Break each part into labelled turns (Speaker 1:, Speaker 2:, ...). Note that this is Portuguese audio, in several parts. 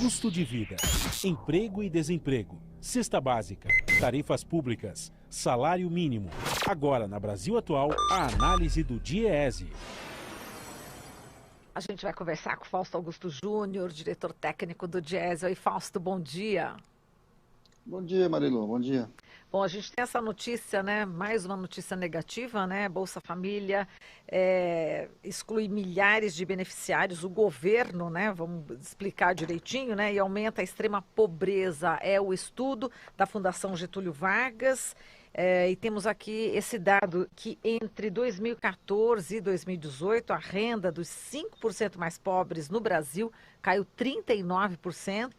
Speaker 1: custo de vida, emprego e desemprego, cesta básica, tarifas públicas, salário mínimo. Agora, na Brasil Atual, a análise do DIEESE.
Speaker 2: A gente vai conversar com o Fausto Augusto Júnior, diretor técnico do DIEESE. Oi, Fausto, bom dia.
Speaker 3: Bom dia, Marilu, bom dia.
Speaker 2: Bom, a gente tem essa notícia, né? Mais uma notícia negativa, né? Bolsa Família exclui milhares de beneficiários, o governo, né? Vamos explicar direitinho, né? E aumenta a extrema pobreza. É o estudo da Fundação Getúlio Vargas. E temos aqui esse dado que entre 2014 e 2018, a renda dos 5% mais pobres no Brasil caiu 39%.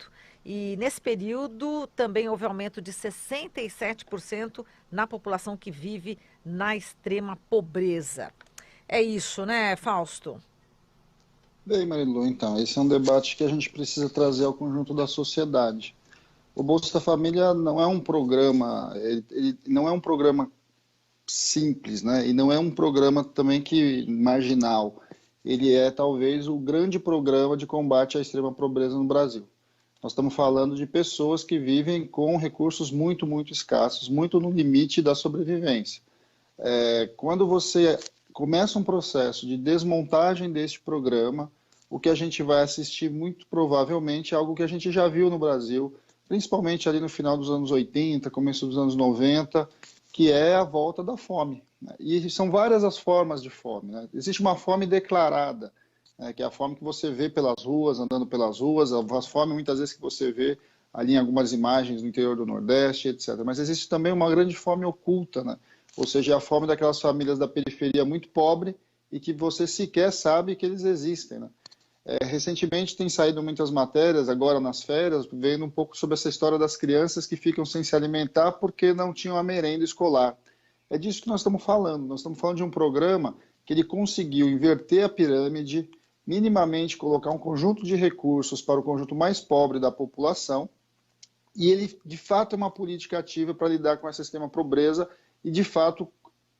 Speaker 2: E nesse período também houve aumento de 67% na população que vive na extrema pobreza. É isso, né, Fausto?
Speaker 3: Bem, Marilu, então, esse é um debate que a gente precisa trazer ao conjunto da sociedade. O Bolsa Família não é um programa, ele não é um programa simples, né? E não é um programa também marginal. Ele é talvez o grande programa de combate à extrema pobreza no Brasil. Nós estamos falando de pessoas que vivem com recursos muito, muito escassos, muito no limite da sobrevivência. Quando você começa um processo de desmontagem deste programa, o que a gente vai assistir muito provavelmente é algo que a gente já viu no Brasil, principalmente ali no final dos anos 80, começo dos anos 90, que é a volta da fome. E são várias as formas de fome, né? Existe uma fome declarada, que é a fome que você vê pelas ruas, andando pelas ruas, a fome muitas vezes que você vê ali em algumas imagens no interior do Nordeste, etc. Mas existe também uma grande fome oculta, né? Ou seja, a fome daquelas famílias da periferia muito pobre e que você sequer sabe que eles existem, né? Recentemente tem saído muitas matérias, agora nas férias, vendo um pouco sobre essa história das crianças que ficam sem se alimentar porque não tinham a merenda escolar. É disso que nós estamos falando. Nós estamos falando de um programa que ele conseguiu inverter a pirâmide, minimamente colocar um conjunto de recursos para o conjunto mais pobre da população, e ele, de fato, é uma política ativa para lidar com essa extrema pobreza e, de fato,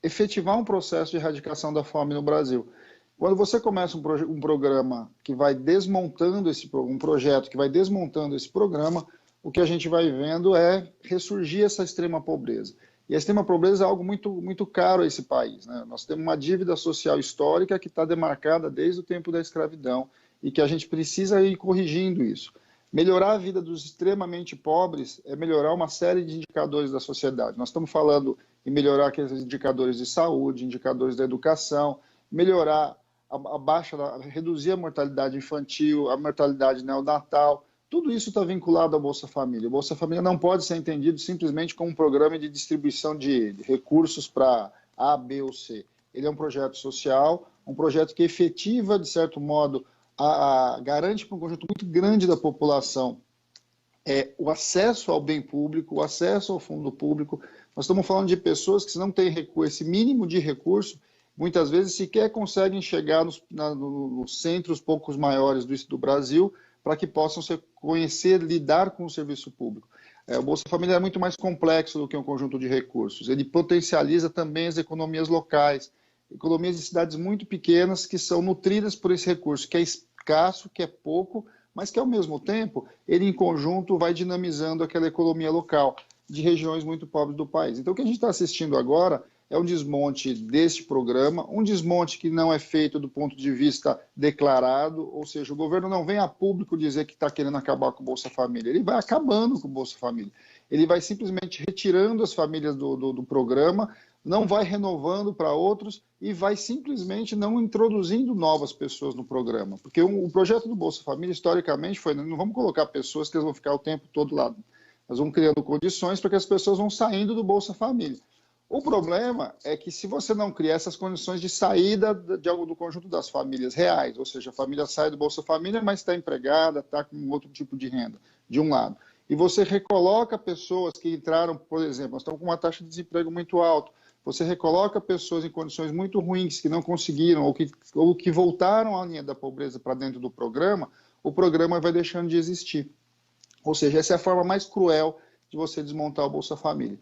Speaker 3: efetivar um processo de erradicação da fome no Brasil. Quando você começa um programa que vai desmontando um projeto que vai desmontando esse programa, o que a gente vai vendo é ressurgir essa extrema pobreza. E a extrema pobreza é algo muito, muito caro a esse país, né? Nós temos uma dívida social histórica que está demarcada desde o tempo da escravidão e que a gente precisa ir corrigindo isso. Melhorar a vida dos extremamente pobres é melhorar uma série de indicadores da sociedade. Nós estamos falando em melhorar aqueles indicadores de saúde, indicadores da educação, melhorar reduzir a mortalidade infantil, a mortalidade neonatal. Tudo isso está vinculado ao Bolsa Família. O Bolsa Família não pode ser entendido simplesmente como um programa de distribuição de recursos para A, B ou C. Ele é um projeto social, um projeto que efetiva, de certo modo, garante para um conjunto muito grande da população o acesso ao bem público, o acesso ao fundo público. Nós estamos falando de pessoas que, se não têm esse mínimo de recurso, muitas vezes sequer conseguem chegar nos centros poucos maiores do Brasil, para que possam conhecer, lidar com o serviço público. O Bolsa Família é muito mais complexo do que um conjunto de recursos. Ele potencializa também as economias locais, economias de cidades muito pequenas que são nutridas por esse recurso, que é escasso, que é pouco, mas que, ao mesmo tempo, ele em conjunto vai dinamizando aquela economia local de regiões muito pobres do país. Então, o que a gente está assistindo agora é um desmonte deste programa, um desmonte que não é feito do ponto de vista declarado, ou seja, o governo não vem a público dizer que está querendo acabar com o Bolsa Família, ele vai acabando com o Bolsa Família, ele vai simplesmente retirando as famílias do programa, não vai renovando para outros e vai simplesmente não introduzindo novas pessoas no programa, porque o projeto do Bolsa Família, historicamente, foi, não vamos colocar pessoas que vão ficar o tempo todo lá, nós vamos criando condições para que as pessoas vão saindo do Bolsa Família. O problema é que, se você não criar essas condições de saída do conjunto das famílias reais, ou seja, a família sai do Bolsa Família, mas está empregada, está com outro tipo de renda, de um lado, e você recoloca pessoas que entraram, por exemplo, nós estamos com uma taxa de desemprego muito alta, você recoloca pessoas em condições muito ruins, que não conseguiram, ou que voltaram à linha da pobreza para dentro do programa, o programa vai deixando de existir. Ou seja, essa é a forma mais cruel de você desmontar o Bolsa Família.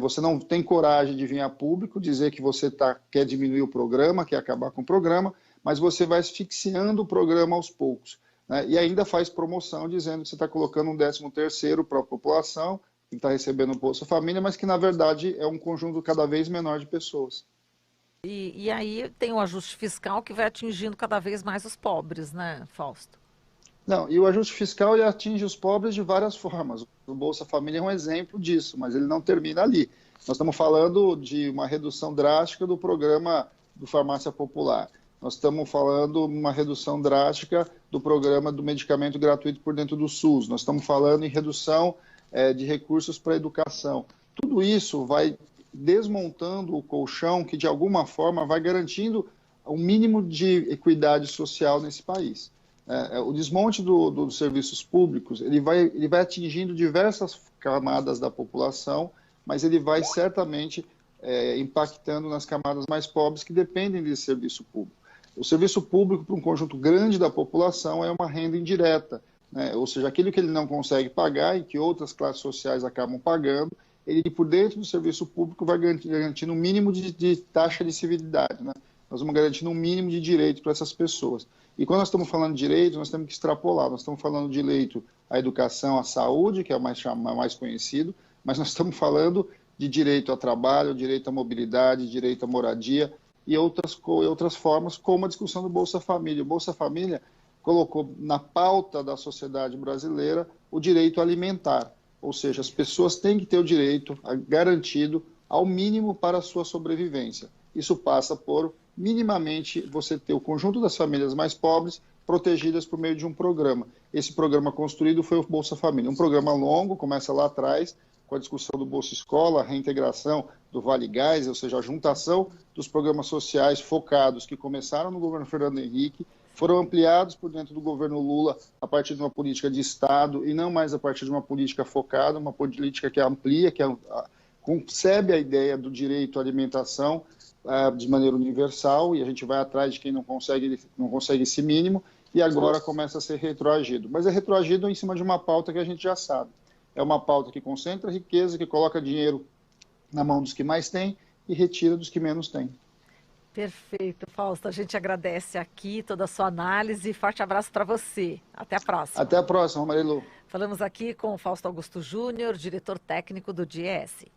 Speaker 3: Você não tem coragem de vir a público dizer que você quer diminuir o programa, quer acabar com o programa, mas você vai asfixiando o programa aos poucos. né? E ainda faz promoção dizendo que você está colocando um 13º para a população que está recebendo o Bolsa Família, mas que na verdade é um conjunto cada vez menor de pessoas.
Speaker 2: E aí tem o ajuste fiscal que vai atingindo cada vez mais os pobres, né, Fausto?
Speaker 3: Não, e o ajuste fiscal ele atinge os pobres de várias formas. O Bolsa Família é um exemplo disso, mas ele não termina ali. Nós estamos falando de uma redução drástica do programa do Farmácia Popular. Nós estamos falando de uma redução drástica do programa do medicamento gratuito por dentro do SUS. Nós estamos falando em redução de recursos para a educação. Tudo isso vai desmontando o colchão que, de alguma forma, vai garantindo um mínimo de equidade social nesse país. O desmonte dos serviços públicos ele vai atingindo diversas camadas da população, mas ele vai certamente impactando nas camadas mais pobres que dependem desse serviço público. O serviço público, para um conjunto grande da população, é uma renda indireta, né? Ou seja, aquilo que ele não consegue pagar e que outras classes sociais acabam pagando, ele, por dentro do serviço público, vai garantindo um mínimo de taxa de civilidade, né? Nós vamos garantindo um mínimo de direito para essas pessoas. E quando nós estamos falando de direito, nós temos que extrapolar. Nós estamos falando de direito à educação, à saúde, que é o mais conhecido, mas nós estamos falando de direito ao trabalho, direito à mobilidade, direito à moradia e outras formas, como a discussão do Bolsa Família. O Bolsa Família colocou na pauta da sociedade brasileira o direito alimentar, ou seja, as pessoas têm que ter o direito garantido ao mínimo para a sua sobrevivência. Isso passa por, minimamente, você ter o conjunto das famílias mais pobres protegidas por meio de um programa. Esse programa construído foi o Bolsa Família, um programa longo, começa lá atrás, com a discussão do Bolsa Escola, a reintegração do Vale Gás, ou seja, a juntação dos programas sociais focados que começaram no governo Fernando Henrique, foram ampliados por dentro do governo Lula a partir de uma política de Estado e não mais a partir de uma política focada, uma política que amplia, que concebe a ideia do direito à alimentação de maneira universal, e a gente vai atrás de quem não consegue esse mínimo, e agora começa a ser retroagido. Mas é retroagido em cima de uma pauta que a gente já sabe. É uma pauta que concentra riqueza, que coloca dinheiro na mão dos que mais têm e retira dos que menos têm.
Speaker 2: Perfeito, Fausto. A gente agradece aqui toda a sua análise. Forte abraço para você. Até a próxima.
Speaker 3: Até a próxima, Marilu.
Speaker 2: Falamos aqui com o Fausto Augusto Júnior, diretor técnico do DIEESE.